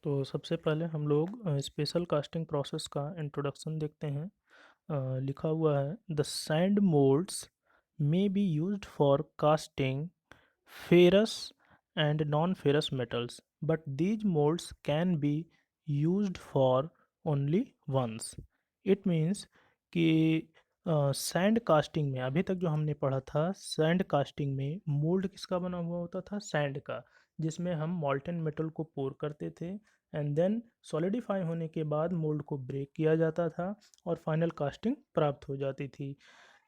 तो सबसे पहले हम लोग स्पेशल कास्टिंग प्रोसेस का इंट्रोडक्शन देखते हैं। लिखा हुआ है the sand molds may be used for casting ferrous and non ferrous metals but these molds can be used for only once. It means कि सैंड कास्टिंग में अभी तक जो हमने पढ़ा था, सैंड कास्टिंग में मोल्ड किसका बना हुआ होता था? सैंड का, जिसमें हम मॉल्टन मेटल को पोर करते थे एंड देन सॉलिडिफाई होने के बाद मोल्ड को ब्रेक किया जाता था और फाइनल कास्टिंग प्राप्त हो जाती थी।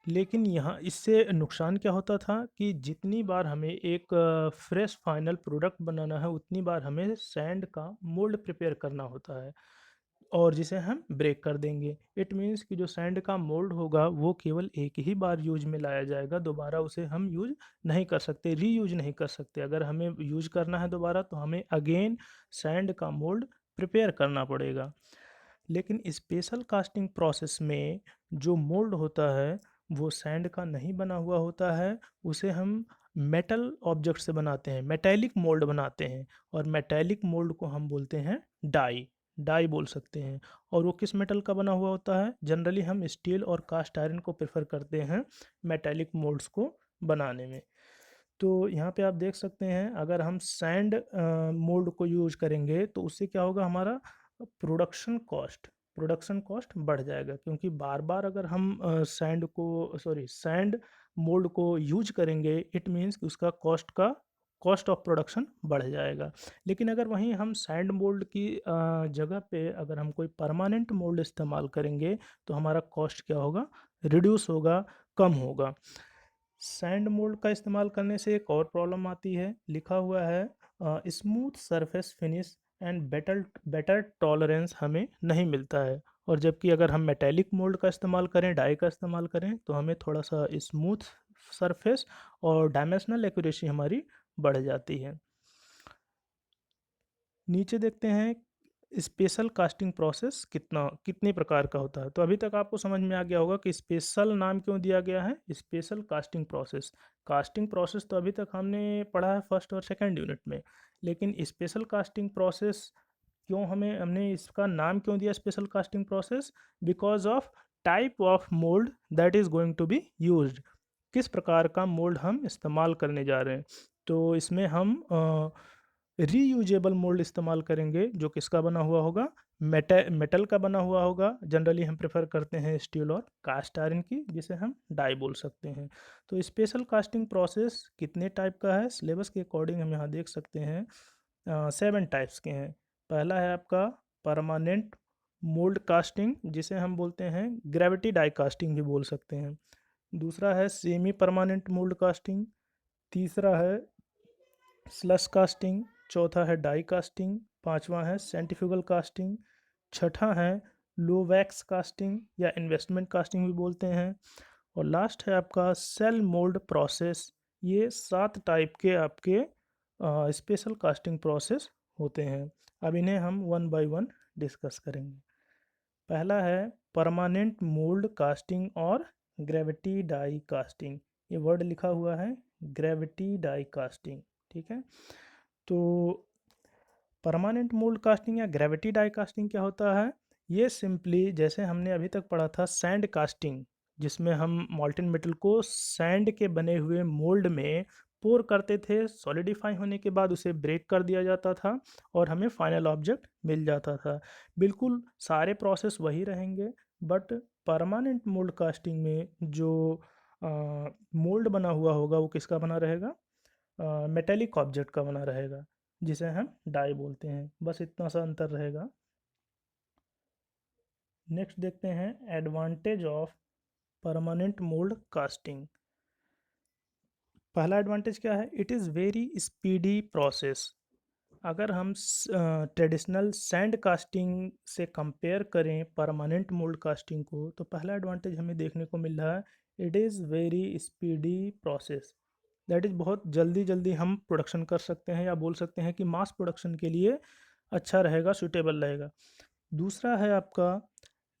लेकिन यहाँ इससे नुकसान क्या होता था कि जितनी बार हमें एक फ्रेश फाइनल प्रोडक्ट बनाना है, उतनी बार हमें सैंड का मोल्ड प्रिपेयर करना होता है और जिसे हम ब्रेक कर देंगे। इट मीन्स कि जो सैंड का मोल्ड होगा वो केवल एक ही बार यूज में लाया जाएगा, दोबारा उसे हम यूज नहीं कर सकते, रीयूज नहीं कर सकते। अगर हमें यूज करना है दोबारा तो हमें अगेन सैंड का मोल्ड प्रिपेयर करना पड़ेगा। लेकिन स्पेशल कास्टिंग प्रोसेस में जो मोल्ड होता है वो सैंड का नहीं बना हुआ होता है, उसे हम मेटल ऑब्जेक्ट से बनाते हैं, मेटेलिक मोल्ड बनाते हैं। और मेटेलिक मोल्ड को हम बोलते हैं डाई, डाई बोल सकते हैं। और वो किस मेटल का बना हुआ होता है? जनरली हम स्टील और कास्ट आयरन को प्रेफर करते हैं मेटेलिक मोल्ड्स को बनाने में। तो यहाँ पे आप देख सकते हैं, अगर हम सैंड मोल्ड को यूज करेंगे तो उससे क्या होगा, हमारा प्रोडक्शन कॉस्ट बढ़ जाएगा, क्योंकि बार बार अगर हम सैंड मोल्ड को यूज करेंगे, इट मीन्स कि उसका कॉस्ट ऑफ प्रोडक्शन बढ़ जाएगा। लेकिन अगर वहीं हम सैंड मोल्ड की जगह पे अगर हम कोई परमानेंट मोल्ड इस्तेमाल करेंगे तो हमारा कॉस्ट क्या होगा? रिड्यूस होगा, कम होगा। सैंड मोल्ड का इस्तेमाल करने से एक और प्रॉब्लम आती है, लिखा हुआ है smooth surface finish and better better tolerance हमें नहीं मिलता है। और जबकि अगर हम मेटेलिक मोल्ड का इस्तेमाल करें, डाई का इस्तेमाल करें, तो हमें थोड़ा सा स्मूथ सरफेस और डायमेंशनल एक्यूरेसी हमारी बढ़ जाती है। नीचे देखते हैं स्पेशल कास्टिंग प्रोसेस कितने प्रकार का होता है। तो अभी तक आपको समझ में आ गया होगा कि स्पेशल नाम क्यों दिया गया है, स्पेशल कास्टिंग प्रोसेस तो अभी तक हमने पढ़ा है फर्स्ट और सेकंड यूनिट में। लेकिन स्पेशल कास्टिंग प्रोसेस क्यों हमने इसका नाम क्यों दिया special casting process? Because of type of mold that is going to be used. किस प्रकार का मोल्ड हम इस्तेमाल करने जा रहे हैं। तो इसमें हम रीयूजेबल मोल्ड इस्तेमाल करेंगे, जो किसका बना हुआ होगा? मेटल का बना हुआ होगा। जनरली हम प्रेफर करते हैं स्टील और कास्ट आयरन की, जिसे हम डाई बोल सकते हैं। तो स्पेशल कास्टिंग प्रोसेस कितने टाइप का है? सिलेबस के अकॉर्डिंग हम यहाँ देख सकते हैं 7 टाइप्स के हैं। पहला है आपका परमानेंट मोल्ड कास्टिंग, जिसे हम बोलते हैं ग्रेविटी डाई कास्टिंग भी बोल सकते हैं। दूसरा है सेमी परमानेंट मोल्ड कास्टिंग। तीसरा है स्लश कास्टिंग। चौथा है डाई कास्टिंग। पांचवा है सेंट्रीफ्यूगल कास्टिंग। छठा है लो वैक्स कास्टिंग या इन्वेस्टमेंट कास्टिंग भी बोलते हैं। और लास्ट है आपका सेल मोल्ड प्रोसेस। ये 7 टाइप के आपके स्पेशल कास्टिंग प्रोसेस होते हैं। अब इन्हें हम वन बाय वन डिस्कस करेंगे। पहला है परमानेंट मोल्ड कास्टिंग और ग्रेविटी डाई कास्टिंग। ये वर्ड लिखा हुआ है ग्रेविटी डाई कास्टिंग, ठीक है। तो परमानेंट मोल्ड कास्टिंग या ग्रेविटी डाई कास्टिंग क्या होता है? ये सिंपली जैसे हमने अभी तक पढ़ा था सैंड कास्टिंग, जिसमें हम मॉल्टन मेटल को सैंड के बने हुए मोल्ड में पोर करते थे, सॉलिडिफाई होने के बाद उसे ब्रेक कर दिया जाता था और हमें फाइनल ऑब्जेक्ट मिल जाता था। बिल्कुल सारे प्रोसेस वही रहेंगे, बट परमानेंट मोल्ड कास्टिंग में जो मोल्ड बना हुआ होगा वो किसका बना रहेगा? मेटेलिक ऑब्जेक्ट का बना रहेगा, जिसे हम डाई बोलते हैं। बस इतना सा अंतर रहेगा। नेक्स्ट देखते हैं advantage of permanent mould casting. पहला एडवांटेज क्या है? It is very speedy process. अगर हम ट्रेडिशनल सैंड कास्टिंग से कंपेयर करें परमानेंट मोल्ड कास्टिंग को, तो पहला एडवांटेज हमें देखने को मिल रहा है, it is very speedy process. That is बहुत जल्दी जल्दी हम प्रोडक्शन कर सकते हैं, या बोल सकते हैं कि मास प्रोडक्शन के लिए अच्छा रहेगा, सूटेबल रहेगा। दूसरा है आपका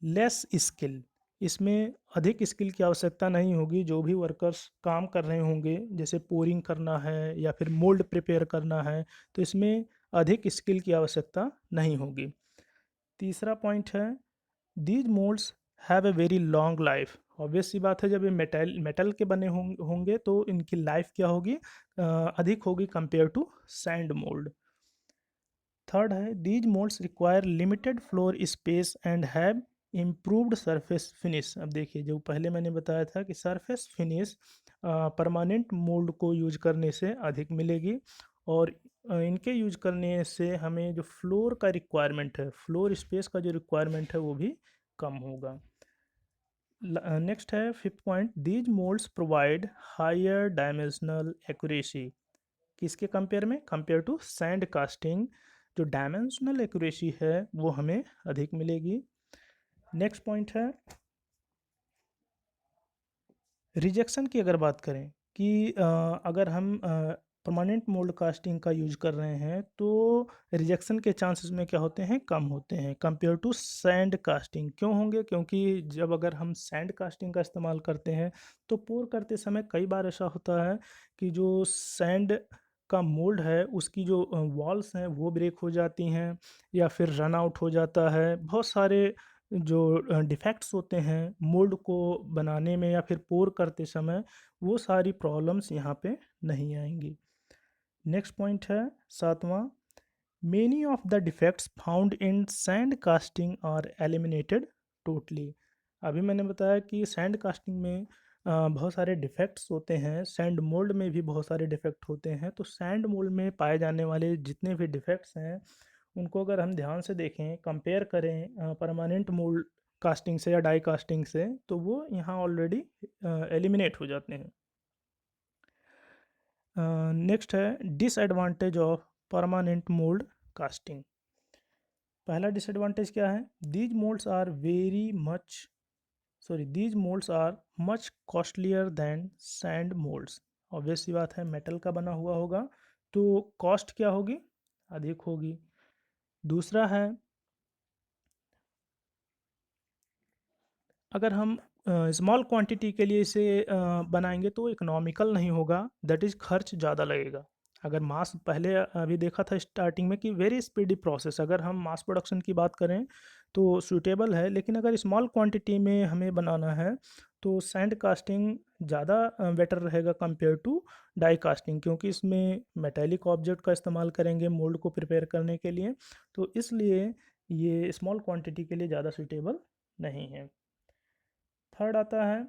लेस स्किल। इसमें अधिक स्किल की आवश्यकता नहीं होगी। जो भी वर्कर्स काम कर रहे होंगे, जैसे पोरिंग करना है या फिर मोल्ड प्रिपेयर करना है, तो इसमें अधिक स्किल की आवश्यकता नहीं होगी। तीसरा पॉइंट है, these moulds have a very long life. Obvious सी बात है, जब ये मेटल मेटल के बने होंगे तो इनकी लाइफ क्या होगी, अधिक होगी compare to sand mould. Third है, these moulds require limited floor space and have improved surface finish. अब देखिए, जो पहले मैंने बताया था कि सरफेस फिनिश परमानेंट मोल्ड को यूज करने से अधिक मिलेगी, और इनके यूज करने से हमें जो फ्लोर का रिक्वायरमेंट है, फ्लोर स्पेस का जो रिक्वायरमेंट है वो भी कम होगा। नेक्स्ट है fifth point, these molds provide higher dimensional accuracy. किसके कंपेयर में, कंपेयर टू सैंड कास्टिंग जो डायमेंशनल एक्यूरेसी है वो हमें अधिक मिलेगी। नेक्स्ट पॉइंट है रिजेक्शन की। अगर बात करें कि अगर हम परमानेंट मोल्ड कास्टिंग का यूज कर रहे हैं तो रिजेक्शन के चांसेस में क्या होते हैं, कम होते हैं कंपेयर टू सैंड कास्टिंग। क्यों होंगे, क्योंकि जब अगर हम सैंड कास्टिंग का इस्तेमाल करते हैं तो पोर करते समय कई बार ऐसा होता है कि जो सैंड का मोल्ड है उसकी जो वॉल्स हैं वो ब्रेक हो जाती हैं, या फिर रन आउट हो जाता है। बहुत सारे जो डिफेक्ट्स होते हैं मोल्ड को बनाने में या फिर पोर करते समय, वो सारी प्रॉब्लम्स यहाँ पे नहीं आएंगी। नेक्स्ट पॉइंट है सातवां, many of the defects found in sand casting are eliminated totally. अभी मैंने बताया कि सैंड कास्टिंग में बहुत सारे डिफेक्ट्स होते हैं, सैंड मोल्ड में भी बहुत सारे डिफेक्ट होते हैं। तो सैंड मोल्ड में पाए जाने वाले जितने भी डिफेक्ट्स हैं उनको अगर हम ध्यान से देखें, कंपेयर करें परमानेंट मोल्ड कास्टिंग से या डाई कास्टिंग से, तो वो यहाँ ऑलरेडी एलिमिनेट हो जाते हैं। नेक्स्ट है disadvantage of permanent mould casting. पहला डिसएडवांटेज क्या है, these moulds are these moulds are much costlier than sand moulds. Obvious सी बात है, मेटल का बना हुआ होगा तो कॉस्ट क्या होगी, अधिक होगी। दूसरा है, अगर हम स्मॉल क्वांटिटी के लिए इसे बनाएंगे तो इकोनॉमिकल नहीं होगा, दैट इज़ खर्च ज़्यादा लगेगा। अगर मास पहले अभी देखा था स्टार्टिंग में कि वेरी स्पीडी प्रोसेस, अगर हम मास प्रोडक्शन की बात करें तो सूटेबल है, लेकिन अगर स्मॉल क्वांटिटी में हमें बनाना है तो सैंड कास्टिंग ज़्यादा बेटर रहेगा कंपेयर टू डाई कास्टिंग, क्योंकि इसमें मेटेलिक ऑब्जेक्ट का इस्तेमाल करेंगे मोल्ड को प्रिपेयर करने के लिए, तो इसलिए ये स्मॉल क्वांटिटी के लिए ज़्यादा सूटेबल नहीं है। थर्ड आता है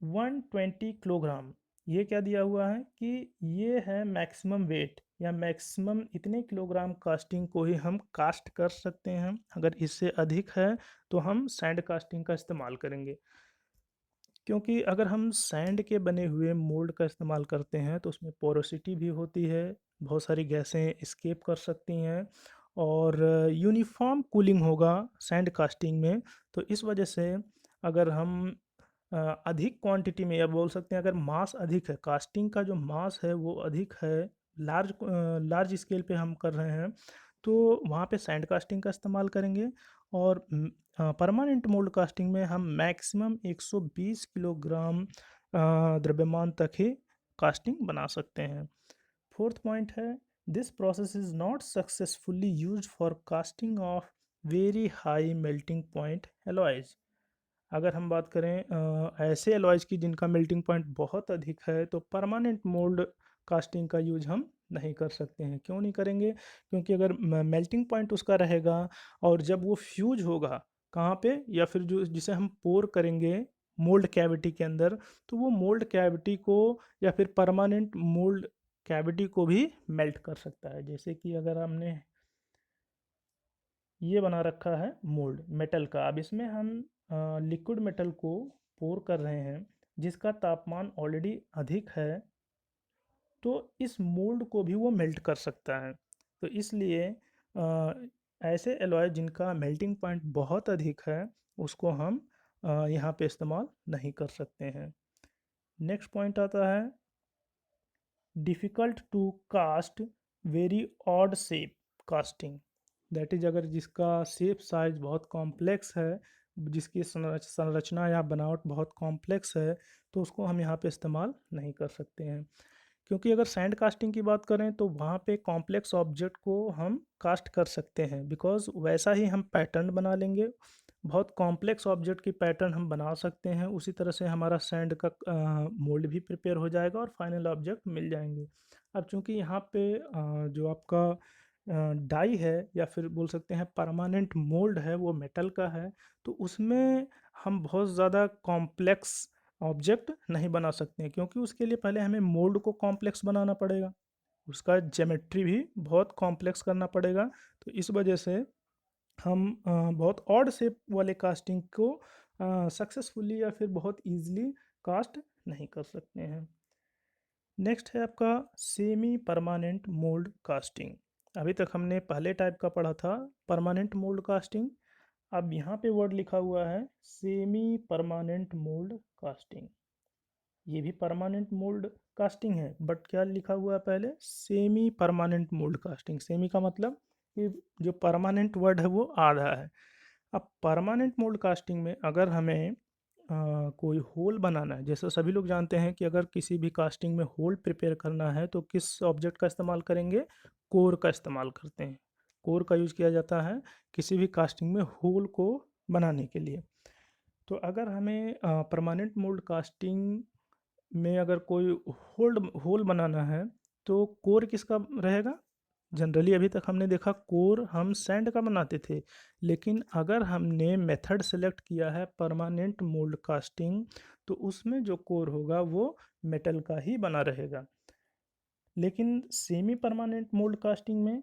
120 किलोग्राम। ये क्या दिया हुआ है कि ये है मैक्सिमम वेट, या मैक्सिमम इतने किलोग्राम कास्टिंग को ही हम कास्ट कर सकते हैं। अगर इससे अधिक है तो हम सैंड कास्टिंग का इस्तेमाल करेंगे, क्योंकि अगर हम सैंड के बने हुए मोल्ड का इस्तेमाल करते हैं तो उसमें पोरोसिटी भी होती है, बहुत सारी गैसें एस्केप कर सकती हैं, और यूनिफॉर्म कूलिंग होगा सैंड कास्टिंग में। तो इस वजह से अगर हम अधिक क्वांटिटी में, या बोल सकते हैं अगर मास अधिक है, कास्टिंग का जो मास है वो अधिक है, लार्ज स्केल पे हम कर रहे हैं, तो वहाँ पे सैंड कास्टिंग का इस्तेमाल करेंगे। और परमानेंट मोल्ड कास्टिंग में हम मैक्सिमम 120 किलोग्राम द्रव्यमान तक ही कास्टिंग बना सकते हैं। फोर्थ पॉइंट है, this process is not successfully used for casting of very high melting point alloys. अगर हम बात करें ऐसे एलॉयज की जिनका मेल्टिंग पॉइंट बहुत अधिक है, तो परमानेंट मोल्ड कास्टिंग का यूज हम नहीं कर सकते हैं। क्यों नहीं करेंगे, क्योंकि अगर मेल्टिंग पॉइंट उसका रहेगा और जब वो फ्यूज होगा कहाँ पे, या फिर जो जिसे हम पोर करेंगे मोल्ड कैविटी के अंदर, तो वो मोल्ड कैविटी को या फिर परमानेंट मोल्ड कैविटी को भी मेल्ट कर सकता है। जैसे कि अगर हमने ये बना रखा है मोल्ड मेटल का, अब इसमें हम लिक्विड मेटल को पोर कर रहे हैं जिसका तापमान ऑलरेडी अधिक है, तो इस मोल्ड को भी वो मेल्ट कर सकता है। तो इसलिए ऐसे एलॉय जिनका मेल्टिंग पॉइंट बहुत अधिक है उसको हम यहाँ पे इस्तेमाल नहीं कर सकते हैं। नेक्स्ट पॉइंट आता है difficult to cast very odd shape casting. That is, अगर जिसका शेप साइज बहुत कॉम्प्लेक्स है, जिसकी संरचना या बनावट बहुत कॉम्प्लेक्स है, तो उसको हम यहाँ पे इस्तेमाल नहीं कर सकते हैं। क्योंकि अगर सैंड कास्टिंग की बात करें तो वहाँ पे कॉम्प्लेक्स ऑब्जेक्ट को हम कास्ट कर सकते हैं, बिकॉज़ वैसा ही हम पैटर्न बना लेंगे। बहुत कॉम्प्लेक्स ऑब्जेक्ट की पैटर्न हम बना सकते हैं, उसी तरह से हमारा सैंड का मोल्ड भी प्रिपेयर हो जाएगा और फाइनल ऑब्जेक्ट मिल जाएंगे। अब चूंकि यहाँ पे जो आपका डाई है या फिर बोल सकते हैं परमानेंट मोल्ड है वो मेटल का है, तो उसमें हम बहुत ज़्यादा कॉम्प्लेक्स ऑब्जेक्ट नहीं बना सकते हैं, क्योंकि उसके लिए पहले हमें मोल्ड को कॉम्प्लेक्स बनाना पड़ेगा, उसका ज्योमेट्री भी बहुत कॉम्प्लेक्स करना पड़ेगा। तो इस वजह से हम बहुत ऑड शेप वाले कास्टिंग को सक्सेसफुली या फिर बहुत इजीली कास्ट नहीं कर सकते हैं। नेक्स्ट है आपका सेमी परमानेंट मोल्ड कास्टिंग। अभी तक हमने पहले टाइप का पढ़ा था परमानेंट मोल्ड कास्टिंग, अब यहाँ पे वर्ड लिखा हुआ है सेमी परमानेंट मोल्ड कास्टिंग। ये भी परमानेंट मोल्ड कास्टिंग है, बट क्या लिखा हुआ है पहले, semi permanent mould casting. Semi का मतलब कि जो परमानेंट वर्ड है वो आधा है। अब परमानेंट मोल्ड कास्टिंग में अगर हमें कोई होल बनाना है, जैसे सभी लोग जानते हैं कि अगर किसी भी कास्टिंग में होल प्रिपेयर करना है तो किस ऑब्जेक्ट का इस्तेमाल करेंगे, कोर का इस्तेमाल करते हैं। कोर का यूज किया जाता है किसी भी कास्टिंग में होल को बनाने के लिए। तो अगर हमें परमानेंट मोल्ड कास्टिंग में अगर कोई होल्ड होल बनाना है तो कोर किसका रहेगा। जनरली अभी तक हमने देखा कोर हम सैंड का बनाते थे, लेकिन अगर हमने मेथड सेलेक्ट किया है परमानेंट मोल्ड कास्टिंग तो उसमें जो कोर होगा वो मेटल का ही बना रहेगा। लेकिन सेमी परमानेंट मोल्ड कास्टिंग में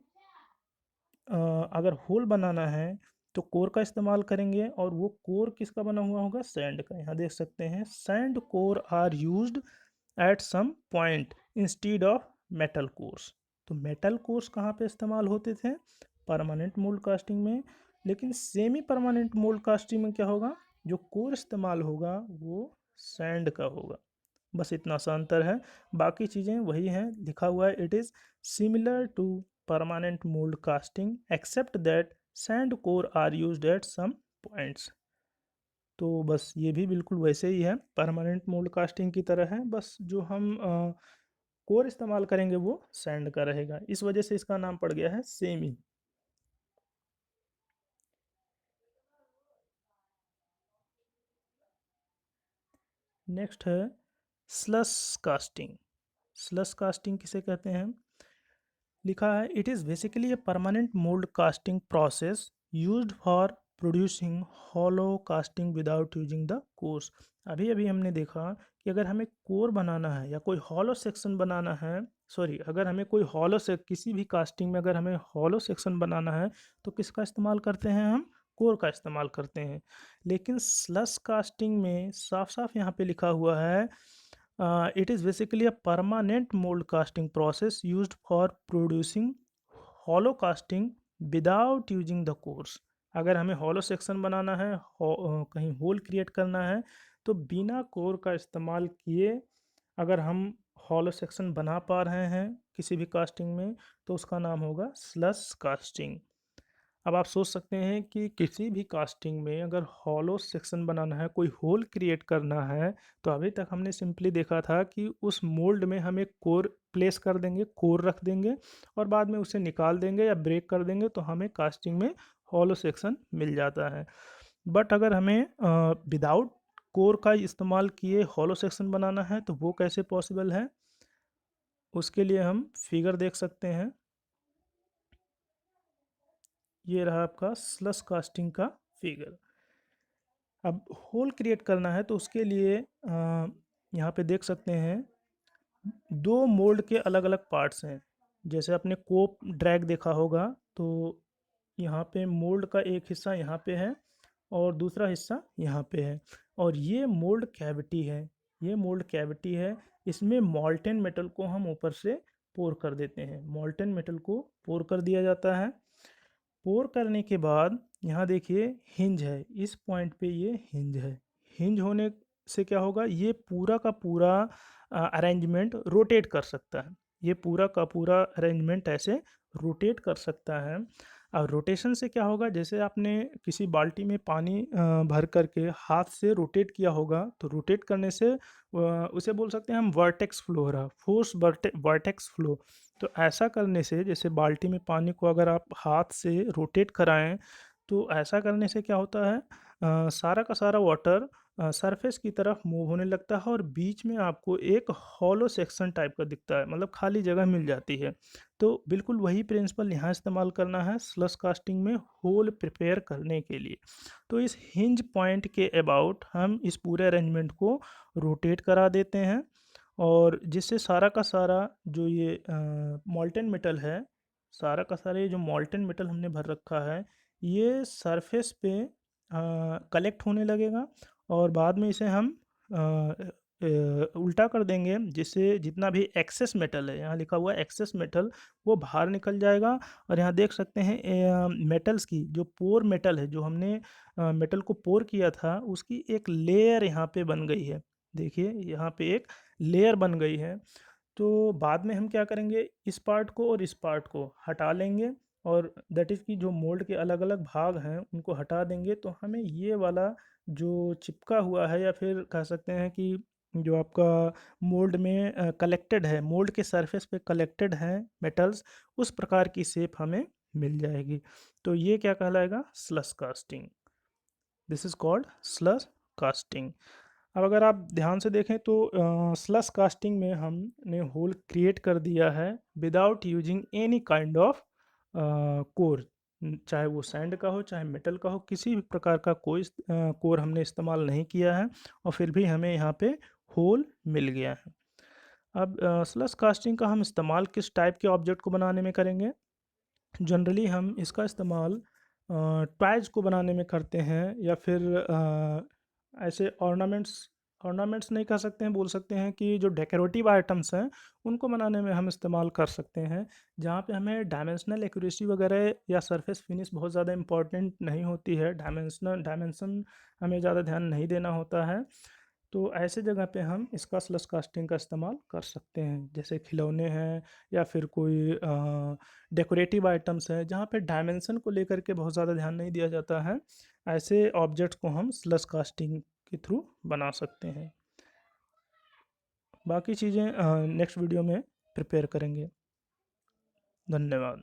अगर होल बनाना है तो कोर का इस्तेमाल करेंगे, और वो कोर किसका बना हुआ होगा, सैंड का। यहाँ देख सकते हैं sand core are used at some point instead of metal cores. तो मेटल कोर्स कहाँ पे इस्तेमाल होते थे, परमानेंट मोल्ड कास्टिंग में। लेकिन सेमी परमानेंट मोल्ड कास्टिंग में क्या होगा, जो कोर इस्तेमाल होगा वो सैंड का होगा। बस इतना सा अंतर है, बाकी चीज़ें वही हैं। लिखा हुआ है it is similar to permanent mould casting except that sand core are used at some points. तो बस ये भी बिल्कुल वैसे ही है, परमानेंट मोल्ड कास्टिंग की तरह है, बस जो हम कोर इस्तेमाल करेंगे वो सैंड का रहेगा, इस वजह से इसका नाम पड़ गया है सेमी। नेक्स्ट है स्लस कास्टिंग। स्लस कास्टिंग किसे कहते हैं, लिखा है it is basically a permanent mould casting process used for producing hollow casting without using the course. अभी अभी हमने देखा कि अगर हमें कोर बनाना है या कोई हॉलो सेक्शन बनाना है, सॉरी, अगर हमें कोई हॉलो से किसी भी कास्टिंग में अगर हमें हॉलो सेक्शन बनाना है तो किसका इस्तेमाल करते हैं, हम कोर का इस्तेमाल करते हैं। लेकिन स्लस कास्टिंग में साफ साफ यहाँ पे लिखा हुआ है it is basically a permanent mold casting process used for producing hollow casting without using the cores। अगर हमें हॉलो सेक्शन बनाना है, कहीं होल क्रिएट करना है, तो बिना कोर का इस्तेमाल किए अगर हम हॉलो सेक्शन बना पा रहे हैं किसी भी कास्टिंग में तो उसका नाम होगा स्लस कास्टिंग। अब आप सोच सकते हैं कि किसी भी कास्टिंग में अगर हॉलो सेक्शन बनाना है, कोई होल क्रिएट करना है, तो अभी तक हमने सिंपली देखा था कि उस मोल्ड में हम एक कोर प्लेस कर देंगे, कोर रख देंगे और बाद में उसे निकाल देंगे या ब्रेक कर देंगे तो हमें कास्टिंग में हॉलो सेक्शन मिल जाता है। बट अगर हमें विदाउट कोर का इस्तेमाल किए हॉलो सेक्शन बनाना है तो वो कैसे पॉसिबल है, उसके लिए हम फिगर देख सकते हैं। ये रहा आपका स्लस कास्टिंग का फिगर। अब होल क्रिएट करना है तो उसके लिए यहाँ पे देख सकते हैं दो मोल्ड के अलग अलग पार्ट्स हैं। जैसे आपने कोप ड्रैग देखा होगा तो यहाँ पे मोल्ड का एक हिस्सा यहाँ पे है और दूसरा हिस्सा यहाँ पे है, और ये मोल्ड कैविटी है। ये मोल्ड कैविटी है, इसमें मॉल्टेन मेटल को हम ऊपर से पोर कर देते हैं। मॉल्टेन मेटल को पोर कर दिया जाता है। पोर करने के बाद यहाँ देखिए हिंज है, इस पॉइंट पे ये हिंज है। हिंज होने से क्या होगा, ये पूरा का पूरा अरेंजमेंट रोटेट कर सकता है। ये पूरा का पूरा अरेंजमेंट ऐसे रोटेट कर सकता है। अब रोटेशन से क्या होगा, जैसे आपने किसी बाल्टी में पानी भर करके हाथ से रोटेट किया होगा, तो रोटेट करने से उसे बोल सकते हैं हम वर्टेक्स फ्लो हो रहा, फोर्स वर्टेक्स फ्लो। तो ऐसा करने से, जैसे बाल्टी में पानी को अगर आप हाथ से रोटेट कराएं, तो ऐसा करने से क्या होता है, सारा का सारा वाटर सरफेस की तरफ मूव होने लगता है और बीच में आपको एक हॉलो सेक्शन टाइप का दिखता है, मतलब खाली जगह मिल जाती है। तो बिल्कुल वही प्रिंसिपल यहाँ इस्तेमाल करना है स्लश कास्टिंग में होल प्रिपेयर करने के लिए। तो इस हिंज पॉइंट के अबाउट हम इस पूरे अरेंजमेंट को रोटेट करा देते हैं, और जिससे सारा का सारा जो ये मॉल्टन मेटल है, सारा का सारा ये जो मॉल्टन मेटल हमने भर रखा है, ये सरफेस पे कलेक्ट होने लगेगा, और बाद में इसे हम उल्टा कर देंगे, जिससे जितना भी एक्सेस मेटल है, यहाँ लिखा हुआ है एक्सेस मेटल, वो बाहर निकल जाएगा। और यहाँ देख सकते हैं मेटल्स की जो पोर मेटल है, जो हमने मेटल को पोर किया था, उसकी एक लेयर यहाँ पे बन गई है। देखिए यहाँ पे एक लेयर बन गई है। तो बाद में हम क्या करेंगे, इस पार्ट को और इस पार्ट को हटा लेंगे, और दैट इज़ कि जो मोल्ड के अलग अलग भाग हैं उनको हटा देंगे, तो हमें ये वाला जो चिपका हुआ है, या फिर कह सकते हैं कि जो आपका मोल्ड में कलेक्टेड है, मोल्ड के सरफेस पे कलेक्टेड हैं मेटल्स, उस प्रकार की शेप हमें मिल जाएगी। तो ये क्या कहलाएगा, slush casting. This is called slush casting. अब अगर आप ध्यान से देखें तो स्लश कास्टिंग में हमने होल क्रिएट कर दिया है without using any kind of core, चाहे वो सैंड का हो चाहे मेटल का हो, किसी भी प्रकार का कोई कोर हमने इस्तेमाल नहीं किया है, और फिर भी हमें यहाँ पे होल मिल गया है। अब स्लश कास्टिंग का हम इस्तेमाल किस टाइप के ऑब्जेक्ट को बनाने में करेंगे। जनरली हम इसका इस्तेमाल टॉयज़ को बनाने में करते हैं, या फिर ऐसे ऑर्नामेंट्स, ऑर्नामेंट्स नहीं कह सकते हैं, बोल सकते हैं कि जो डेकोरेटिव आइटम्स हैं उनको बनाने में हम इस्तेमाल कर सकते हैं, जहाँ पे हमें डायमेंशनल एक्यूरेसी वगैरह या सरफेस फिनिश बहुत ज़्यादा इंपॉर्टेंट नहीं होती है, डायमेंशन हमें ज़्यादा ध्यान नहीं देना होता है। तो ऐसे जगह पे हम इसका स्लश कास्टिंग का इस्तेमाल कर सकते हैं, जैसे खिलौने हैं, या फिर कोई डेकोरेटिव आइटम्स हैं जहाँ पे डायमेंशन को लेकर के बहुत ज़्यादा ध्यान नहीं दिया जाता है। ऐसे ऑब्जेक्ट्स को हम स्लश कास्टिंग के थ्रू बना सकते हैं। बाकी चीज़ें नेक्स्ट वीडियो में प्रिपेयर करेंगे। धन्यवाद।